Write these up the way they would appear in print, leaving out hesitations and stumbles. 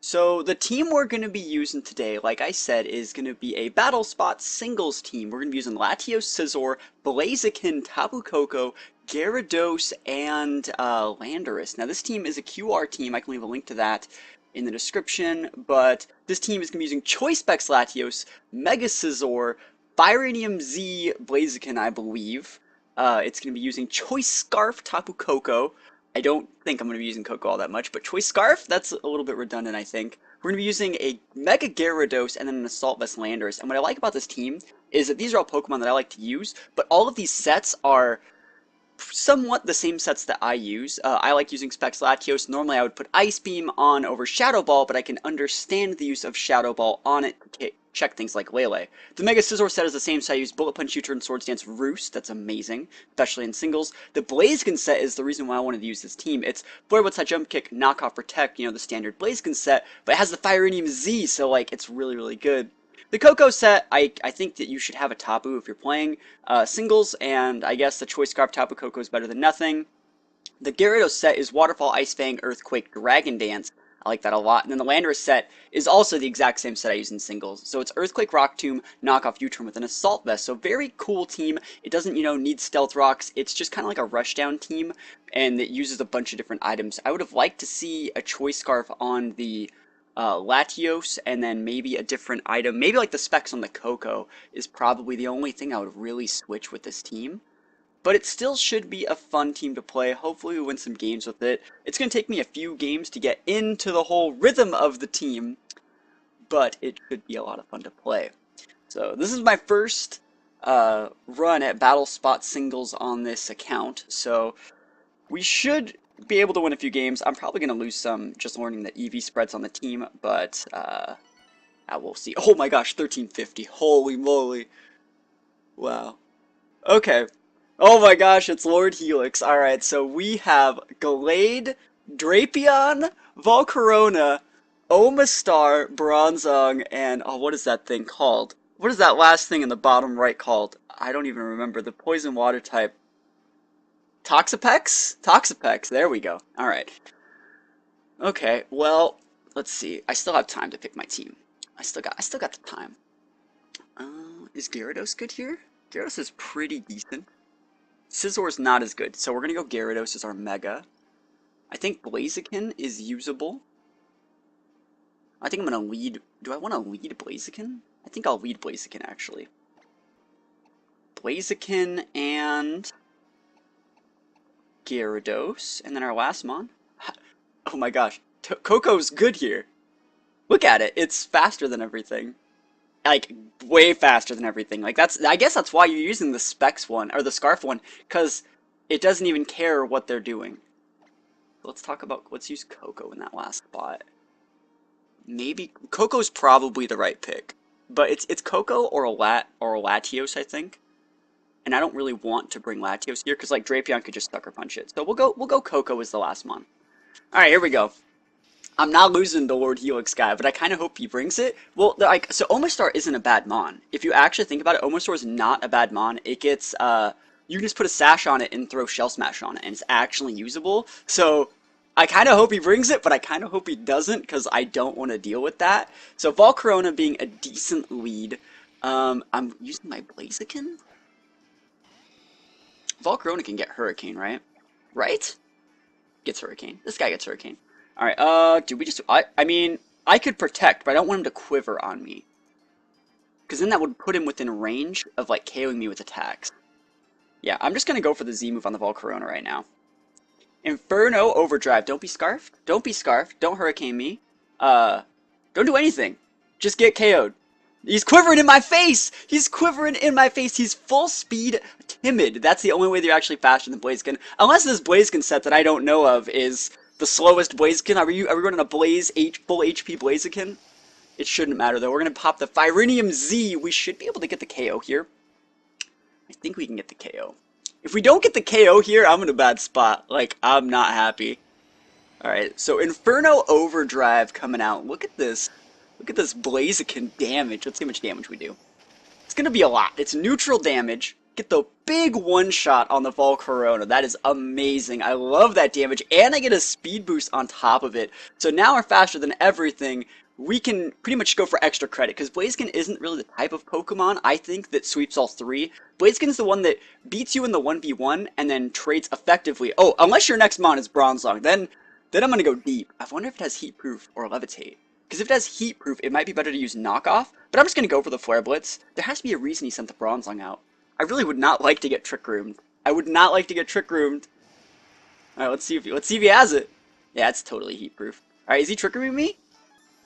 So the team we're going to be using today, like I said, is going to be a Battle Spot singles team. We're going to be using Latios, Scizor, Blaziken, Tapu Koko, Gyarados, and Landorus. Now this team is a QR team. I can leave a link to that in the description, but this team is going to be using Choice Specs Latios, Mega Scizor, Firanium Z Blaziken, I believe. It's going to be using Choice Scarf Tapu Koko. I don't think I'm going to be using Koko all that much, but Choice Scarf, that's a little bit redundant, I think. We're going to be using a Mega Gyarados and then an Assault Vest Landorus. And what I like about this team is that these are all Pokemon that I like to use, but all of these sets are somewhat the same sets that I use. I like using Specs Latios. Normally I would put Ice Beam on over Shadow Ball, but I can understand the use of Shadow Ball on it to check things like Lele. The Mega Scizor set is the same, so I use Bullet Punch, U-Turn, Swords Dance, Roost. That's amazing, especially in singles. The Blaziken set is the reason why I wanted to use this team. It's Flare Blitz, Jump Kick, Knock Off, Protect, you know, the standard Blaziken set, but it has the Firanium Z, so like it's really, really good. The Koko set, I think that you should have a Tapu if you're playing singles, and I guess the Choice Scarf Tapu Koko is better than nothing. The Gyarados set is Waterfall, Ice Fang, Earthquake, Dragon Dance. I like that a lot. And then the Landorus set is also the exact same set I use in singles. So it's Earthquake, Rock Tomb, Knockoff, U-Turn with an Assault Vest. So very cool team. It doesn't, you know, need Stealth Rocks. It's just kind of like a Rushdown team, and it uses a bunch of different items. I would have liked to see a Choice Scarf on the Latios, and then maybe a different item. Maybe like the specs on the Koko is probably the only thing I would really switch with this team. But it still should be a fun team to play. Hopefully we win some games with it. It's going to take me a few games to get into the whole rhythm of the team, but it should be a lot of fun to play. So this is my first run at Battle Spot Singles on this account, so we should be able to win a few games. I'm probably going to lose some just learning that EV spreads on the team, but we'll see. Oh my gosh, 1350. Holy moly. Wow. Okay. Oh my gosh, it's Lord Helix. Alright, so we have Gallade, Drapion, Volcarona, Omastar, Bronzong, and oh, what is that thing called? What is that last thing in the bottom right called? I don't even remember. The poison water type. Toxapex? Toxapex, there we go. Alright. Okay, well, let's see. I still have time to pick my team. I still got the time. Is Gyarados good here? Gyarados is pretty decent. Scizor is not as good, so we're going to go Gyarados as our Mega. I think Blaziken is usable. I think I'm going to lead... Do I want to lead Blaziken? I think I'll lead Blaziken, actually. Blaziken and Gyarados, and then our last mon. Oh my gosh, Koko's good here. Look at it, it's faster than everything. Like, way faster than everything. Like, I guess that's why you're using the Specs one, or the Scarf one, because it doesn't even care what they're doing. Let's use Koko in that last spot. Maybe, Koko's probably the right pick. But it's Koko or Latios, I think. And I don't really want to bring Latios here, because, like, Drapion could just Sucker Punch it. So we'll go Koko as the last one. Alright, here we go. I'm not losing the Lord Helix guy, but I kind of hope he brings it. Well, like, so Omastar isn't a bad mon. If you actually think about it, Omastar is not a bad mon. It gets, you can just put a sash on it and throw Shell Smash on it, and it's actually usable. So, I kind of hope he brings it, but I kind of hope he doesn't, because I don't want to deal with that. So, Volcarona being a decent lead. I'm using my Blaziken? Volcarona can get Hurricane, right? Right? Gets Hurricane. This guy gets Hurricane. Alright, do we just... I mean, I could Protect, but I don't want him to Quiver on me. Because then that would put him within range of, like, KOing me with attacks. Yeah, I'm just gonna go for the Z move on the Volcarona right now. Inferno Overdrive. Don't be Scarfed. Don't be Scarfed. Don't Hurricane me. Don't do anything. Just get KO'd. He's quivering in my face! He's quivering in my face! He's full speed timid. That's the only way they're actually faster than Blaziken. Unless this Blaziken set that I don't know of is the slowest Blaziken. Are we running a full HP Blaziken? It shouldn't matter though. We're gonna pop the Firanium Z. We should be able to get the KO here. I think we can get the KO. If we don't get the KO here, I'm in a bad spot. Like, I'm not happy. Alright, so Inferno Overdrive coming out. Look at this. Look at this Blaziken damage. Let's see how much damage we do. It's gonna be a lot. It's neutral damage. get the big one-shot on the Volcarona. That is amazing. I love that damage, and I get a speed boost on top of it. So now we're faster than everything. We can pretty much go for extra credit, because Blaziken isn't really the type of Pokemon, I think, that sweeps all three. Blaziken's the one that beats you in the 1v1 and then trades effectively. Oh, unless your next mon is Bronzong, then I'm going to go deep. I wonder if it has Heat Proof or Levitate. Because if it has Heat Proof, it might be better to use Knockoff, but I'm just going to go for the Flare Blitz. There has to be a reason he sent the Bronzong out. I really would not like to get Trick Roomed. I would not like to get Trick Roomed. Alright, let's see if he has it. Yeah, it's totally Heat Proof. Alright, is he Trick Rooming me?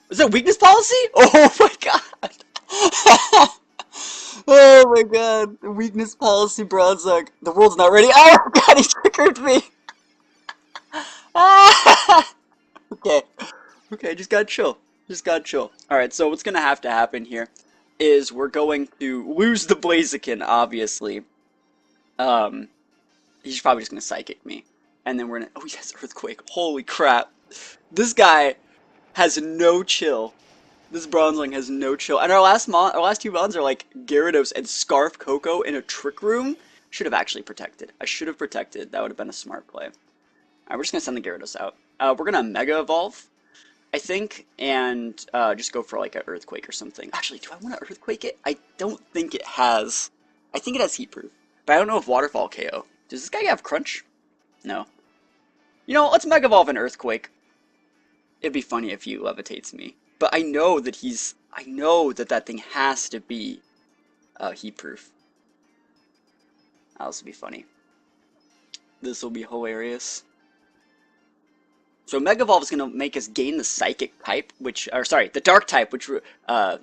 Is that Weakness Policy? Oh my god! Oh my god, the Weakness Policy Bronzong. The world's not ready. Oh god, he Trick Roomed me! Okay. Okay, just gotta chill. Just gotta chill. Alright, so what's gonna have to happen here is we're going to lose the Blaziken, obviously. He's probably just gonna Psychic me. And then we're gonna... Oh, yes, Earthquake. Holy crap. This guy has no chill. This Bronzong has no chill. And our last two mons are like Gyarados and Scarf Coco in a Trick Room. Should have actually protected. I should have protected. That would have been a smart play. Alright, we're just gonna send the Gyarados out. We're gonna Mega Evolve, I think, and just go for like an Earthquake or something. Actually, do I want to Earthquake it? I don't think it has. I think it has Heat Proof, but I don't know if Waterfall KO. Does this guy have Crunch? No. You know, let's Mega Evolve an Earthquake. It'd be funny if he Levitates me, but I know that that thing has to be Heat Proof. This will be funny. This will be hilarious. So Mega Evolve is going to make us gain the Psychic type, the Dark type, which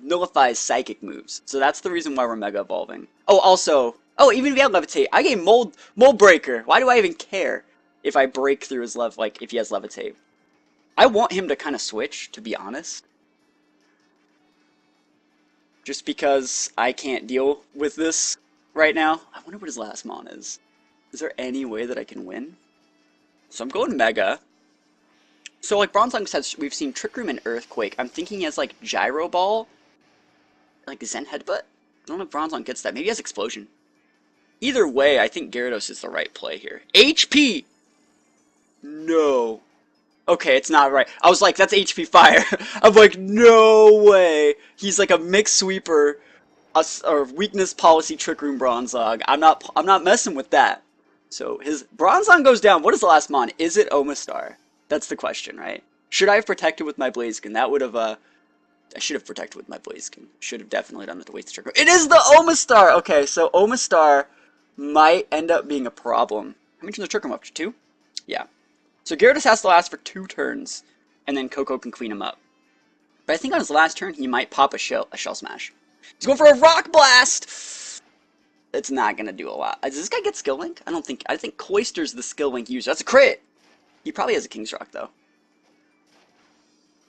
nullifies Psychic moves. So that's the reason why we're Mega Evolving. Oh, also, even if he had Levitate, I gain Mold Breaker. Why do I even care if I break through his if he has Levitate? I want him to kind of switch, to be honest. Just because I can't deal with this right now. I wonder what his last mon is. Is there any way that I can win? So I'm going Mega. So, like, Bronzong says, we've seen Trick Room and Earthquake. I'm thinking he has, like, Gyro Ball. Like, Zen Headbutt? I don't know if Bronzong gets that. Maybe he has Explosion. Either way, I think Gyarados is the right play here. HP! No. Okay, it's not right. I was like, that's HP Fire. I'm like, no way. He's like a Mix Sweeper, or Weakness Policy Trick Room Bronzong. I'm not messing with that. So, his Bronzong goes down. What is the last mon? Is it Omastar? That's the question, right? Should I have protected with my Blaziken? That would have, I should have protected with my Blaziken. Should have definitely done it to waste the trigger. It is the Omastar! Okay, so Omastar might end up being a problem. How many turns the trigger up to 2? Yeah. So Gyarados has to last for 2 turns, and then Coco can clean him up. But I think on his last turn, he might pop a Shell Smash. He's going for a Rock Blast! It's not going to do a lot. Does this guy get Skill Link? I think Cloyster's the Skill Link user. That's a crit! He probably has a King's Rock, though.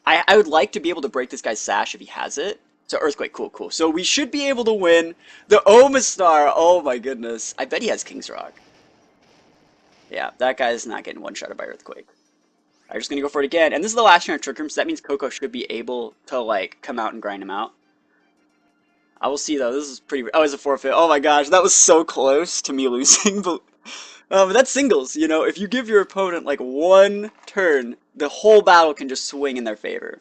I would like to be able to break this guy's Sash if he has it. So Earthquake, cool. So we should be able to win the Omastar. Oh my goodness. I bet he has King's Rock. Yeah, that guy's not getting one-shotted by Earthquake. I'm just going to go for it again. And this is the last turn of Trick Room, so that means Coco should be able to, like, come out and grind him out. I will see, though. This is pretty... Oh, it's a forfeit. Oh my gosh, that was so close to me losing, but... that's singles, you know, if you give your opponent like 1 turn, the whole battle can just swing in their favor.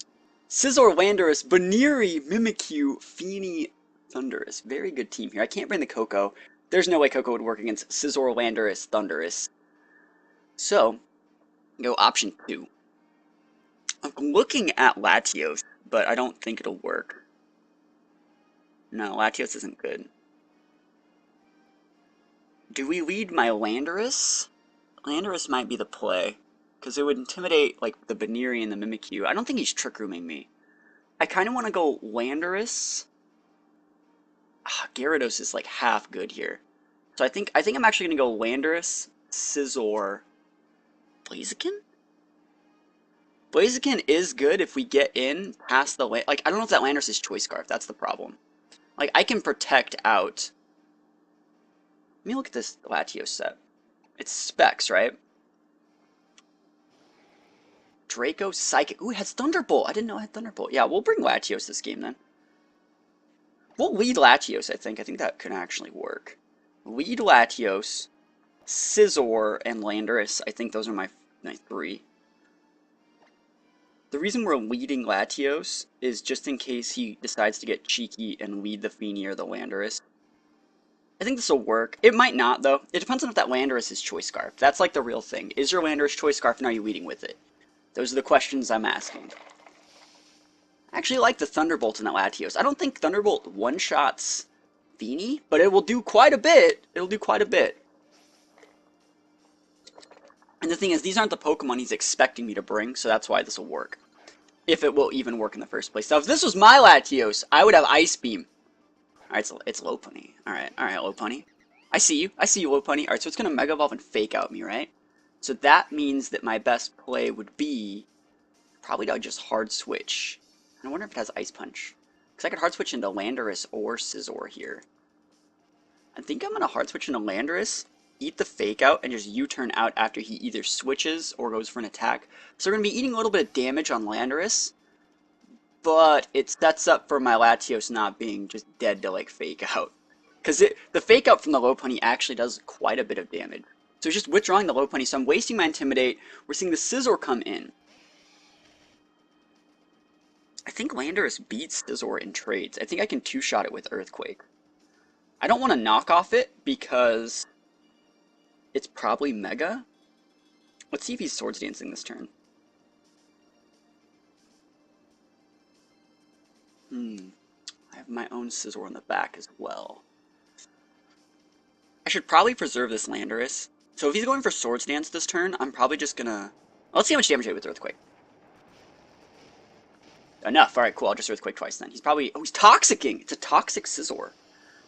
Scizor, Landorus, Baneri, Mimikyu, Feeny, Thundurus. Very good team here. I can't bring the Coco. There's no way Coco would work against Scizor, Landorus, Thundurus. So, go option 2. I'm looking at Latios, but I don't think it'll work. No, Latios isn't good. Do we lead my Landorus? Landorus might be the play, because it would intimidate, like, the Baneri and the Mimikyu. I don't think he's Trick Rooming me. I kind of want to go Landorus. Gyarados is, like, half good here. So I think I'm actually going to go Landorus, Scizor, Blaziken? Blaziken is good if we get in past the... Like, I don't know if that Landorus is Choice Scarf. That's the problem. Like, I can protect out... Let me look at this Latios set. It's Specs, right? Draco, Psychic. Ooh, it has Thunderbolt. I didn't know it had Thunderbolt. Yeah, we'll bring Latios this game then. We'll lead Latios, I think. I think that can actually work. lead Latios, Scizor, and Landorus. I think those are my 3. The reason we're leading Latios is just in case he decides to get cheeky and lead the Feeny or the Landorus. I think this will work. It might not, though. It depends on if that Landorus is Choice Scarf. That's like the real thing. Is your Landorus Choice Scarf and are you leading with it? Those are the questions I'm asking. I actually like the Thunderbolt in that Latios. I don't think Thunderbolt one-shots Feeny, but it will do quite a bit. It'll do quite a bit. And the thing is, these aren't the Pokemon he's expecting me to bring, so that's why this will work. If it will even work in the first place. Now, if this was my Latios, I would have Ice Beam. Alright, it's Lopunny. Alright, Lopunny. I see you, Lopunny. Alright, so it's going to Mega Evolve and Fake Out me, right? So that means that my best play would be probably to just Hard Switch. I wonder if it has Ice Punch. Because I could Hard Switch into Landorus or Scizor here. I think I'm going to Hard Switch into Landorus, eat the Fake Out, and just U-turn out after he either switches or goes for an attack. So we're going to be eating a little bit of damage on Landorus, but it sets up for my Latios not being just dead to, like, Fake Out. Because the Fake Out from the Lopunny actually does quite a bit of damage. So it's just withdrawing the Lopunny, so I'm wasting my Intimidate. We're seeing the Scizor come in. I think Landorus beats Scizor in trades. I think I can two-shot it with Earthquake. I don't want to knock off it because it's probably Mega. Let's see if he's Swords Dancing this turn. I have my own Scizor in the back as well. I should probably preserve this Landorus. So if he's going for Swords Dance this turn, I'm probably just gonna... Let's see how much damage I get with Earthquake. Enough. Alright, cool. I'll just Earthquake twice then. He's probably... Oh, he's Toxicking! It's a Toxic Scizor.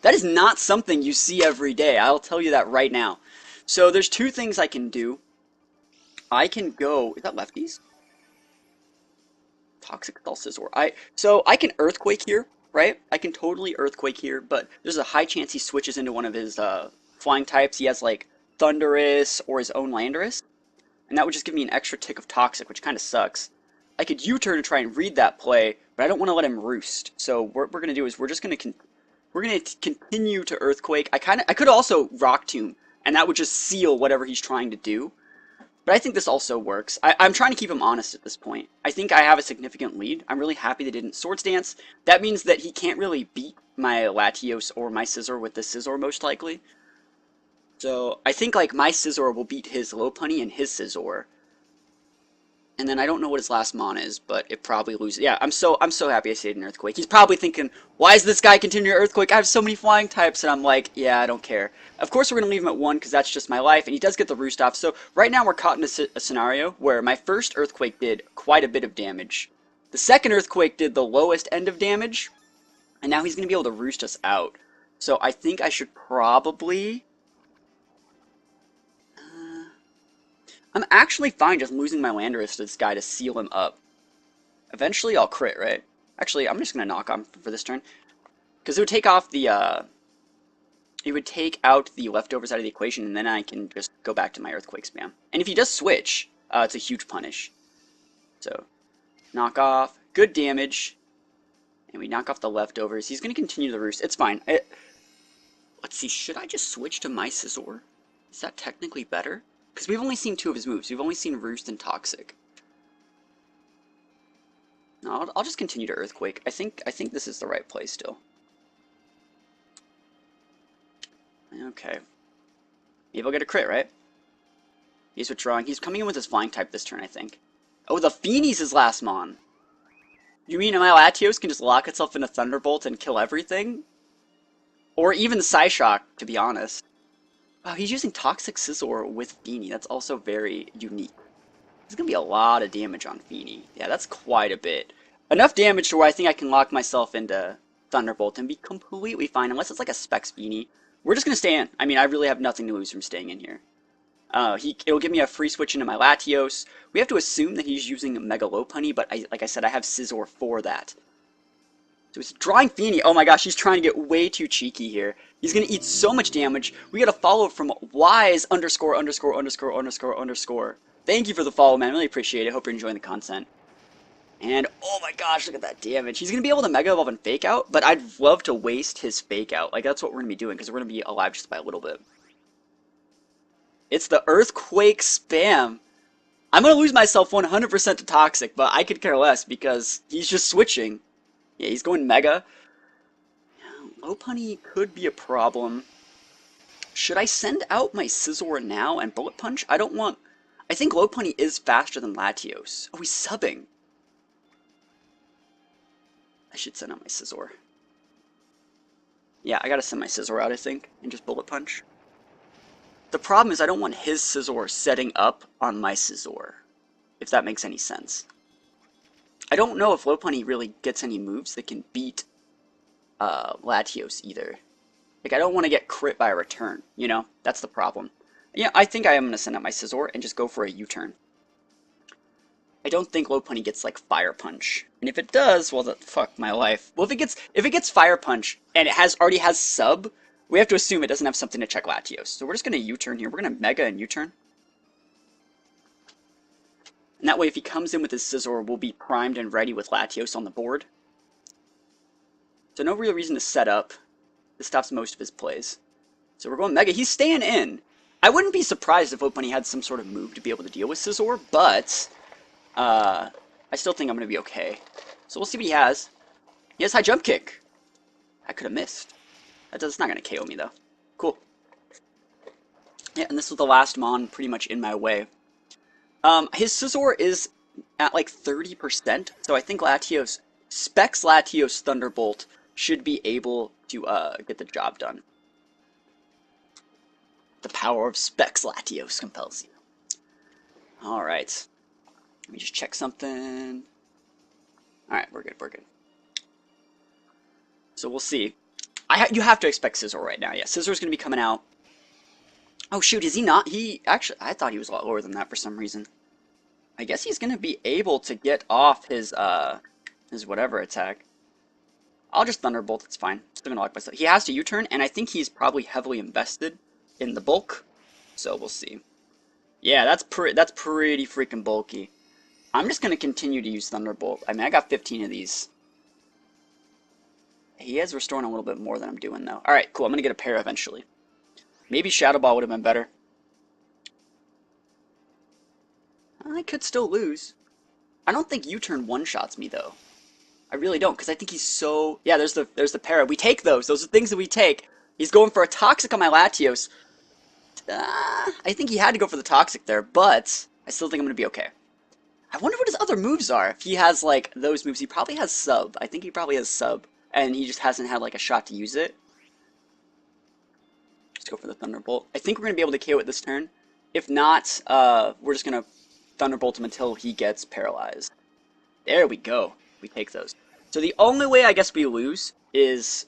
That is not something you see every day. I'll tell you that right now. So there's 2 things I can do. I can go... Is that lefties? Toxic Skull Scizor. So I can Earthquake here, right? I can totally Earthquake here, but there's a high chance he switches into one of his flying types. He has like Thundurus or his own Landorus, and that would just give me an extra tick of Toxic, which kind of sucks. I could U-turn to try and read that play, but I don't want to let him roost. So what we're gonna do is we're gonna continue to Earthquake. I could also Rock Tomb, and that would just seal whatever he's trying to do. But I think this also works. I'm trying to keep him honest at this point. I think I have a significant lead. I'm really happy they didn't Swords Dance. That means that he can't really beat my Latios or my Scizor with the Scizor most likely. So I think like my Scizor will beat his Lopunny and his Scizor. And then I don't know what his last mon is, but it probably loses. Yeah, I'm so happy I stayed in Earthquake. He's probably thinking, why is this guy continuing Earthquake? I have so many flying types, and I'm like, yeah, I don't care. Of course we're going to leave him at 1, because that's just my life, and he does get the roost off. So right now we're caught in a scenario where my first Earthquake did quite a bit of damage. The second Earthquake did the lowest end of damage, and now he's going to be able to roost us out. So I think I should probably... I'm actually fine just losing my Landorus to this guy to seal him up. Eventually I'll crit, right? Actually, I'm just going to knock on for this turn. Because it would take off the, it would take out the leftovers out of the equation, and then I can just go back to my Earthquake spam. And if he does switch, it's a huge punish. So, knock off, good damage. And we knock off the leftovers. He's going to continue the roost. It's fine. Let's see, should I just switch to my Scizor? Is that technically better? Because we've only seen 2 of his moves. We've only seen Roost and Toxic. No, I'll just continue to Earthquake. I think this is the right play still. Okay. Maybe I'll get a crit, right? He's withdrawing. He's coming in with his Flying type this turn, I think. Oh, the Feeny's his last mon. You mean my Latios can just lock itself into Thunderbolt and kill everything? Or even Psyshock, to be honest. Wow, he's using Toxic Scizor with Feeny. That's also very unique. There's going to be a lot of damage on Feeny. Yeah, that's quite a bit. Enough damage to where I think I can lock myself into Thunderbolt and be completely fine. Unless it's like a Specs Feeny. We're just going to stay in. I mean, I really have nothing to lose from staying in here. It'll give me a free switch into my Latios. We have to assume that he's using Mega Lopunny, but like I said, I have Scizor for that. So he's drawing Feeny. Oh my gosh, he's trying to get way too cheeky here. He's going to eat so much damage. We got to follow from wise underscore. Thank you for the follow, man. Really appreciate it. Hope you're enjoying the content. And oh my gosh, look at that damage. He's going to be able to Mega Evolve and Fake Out, but I'd love to waste his Fake Out. Like, that's what we're going to be doing, because we're going to be alive just by a little bit. It's the Earthquake spam. I'm going to lose myself 100% to Toxic, but I could care less, because he's just switching. Yeah, he's going Mega. Lopunny could be a problem. Should I send out my Scizor now and Bullet Punch? I don't want... I think Lopunny is faster than Latios. Oh, he's subbing. I should send out my Scizor. Yeah, I gotta send my Scizor out, I think, and just Bullet Punch. The problem is I don't want his Scizor setting up on my Scizor, if that makes any sense. I don't know if Lopunny really gets any moves that can beat Latios either. Like, I don't want to get crit by a return, you know? That's the problem. Yeah, I think I am going to send out my Scizor and just go for a U-turn. I don't think Lopunny gets, like, Fire Punch. And if it does, well, fuck my life. Well, if it gets Fire Punch and it already has Sub, we have to assume it doesn't have something to check Latios. So we're just going to U-turn here. We're going to Mega and U-turn. And that way, if he comes in with his Scizor, we'll be primed and ready with Latios on the board. So no real reason to set up. This stops most of his plays. So we're going Mega. He's staying in. I wouldn't be surprised if Lopunny had some sort of move to be able to deal with Scizor, but I still think I'm going to be okay. So we'll see what he has. He has High Jump Kick. I could have missed. It's not going to KO me, though. Cool. Yeah, and this was the last Mon pretty much in my way. His Scizor is at like 30%, so I think Latios, Specs Latios Thunderbolt should be able to get the job done. The power of Specs Latios compels you. Alright. Let me just check something. Alright, we're good, we're good. So we'll see. You have to expect Scizor right now. Yeah, Scizor's going to be coming out. Oh shoot, is he not? Actually, I thought he was a lot lower than that for some reason. I guess he's going to be able to get off his whatever attack. I'll just Thunderbolt, it's fine. Still going to lock myself. He has to U-turn, and I think he's probably heavily invested in the bulk. So we'll see. Yeah, that's pretty freaking bulky. I'm just going to continue to use Thunderbolt. I mean, I got 15 of these. He is restoring a little bit more than I'm doing, though. Alright, cool. I'm going to get a pair eventually. Maybe Shadow Ball would have been better. I could still lose. I don't think U-turn one-shots me, though. I really don't, because I think he's so... Yeah, there's the para. We take those. Those are things that we take. He's going for a Toxic on my Latios. I think he had to go for the Toxic there, but I still think I'm going to be okay. I wonder what his other moves are. If he has, like, those moves, he probably has Sub. I think he probably has Sub, and he just hasn't had, like, a shot to use it. Let's go for the Thunderbolt. I think we're going to be able to KO it this turn. If not, we're just going to Thunderbolt him until he gets paralyzed. There we go. We take those. So the only way I guess we lose is,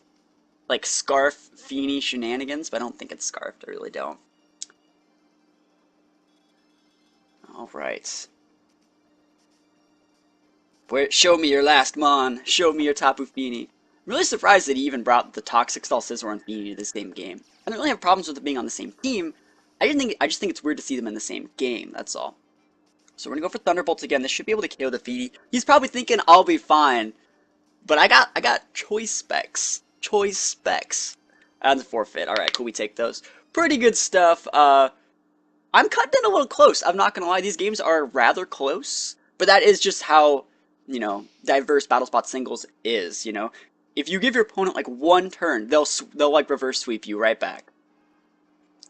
like, Scarf Feeny shenanigans, but I don't think it's Scarfed. I really don't. Alright. Show me your last Mon. Show me your Tapu Fini. I'm really surprised that he even brought the Toxic Style Scizor and Fini to the same game. I don't really have problems with it being on the same team. I just think it's weird to see them in the same game, that's all. So we're gonna go for Thunderbolts again. This should be able to KO the Fini. He's probably thinking I'll be fine. But I got Choice Specs. Choice Specs. And the forfeit. Alright, cool, we take those. Pretty good stuff. I'm cutting it a little close. I'm not gonna lie, these games are rather close. But that is just how, you know, diverse Battle Spot Singles is, you know. If you give your opponent like one turn, they'll like reverse sweep you right back.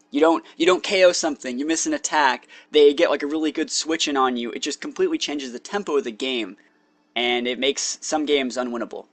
You don't KO something, you miss an attack, they get like a really good switch in on you. It just completely changes the tempo of the game, and it makes some games unwinnable.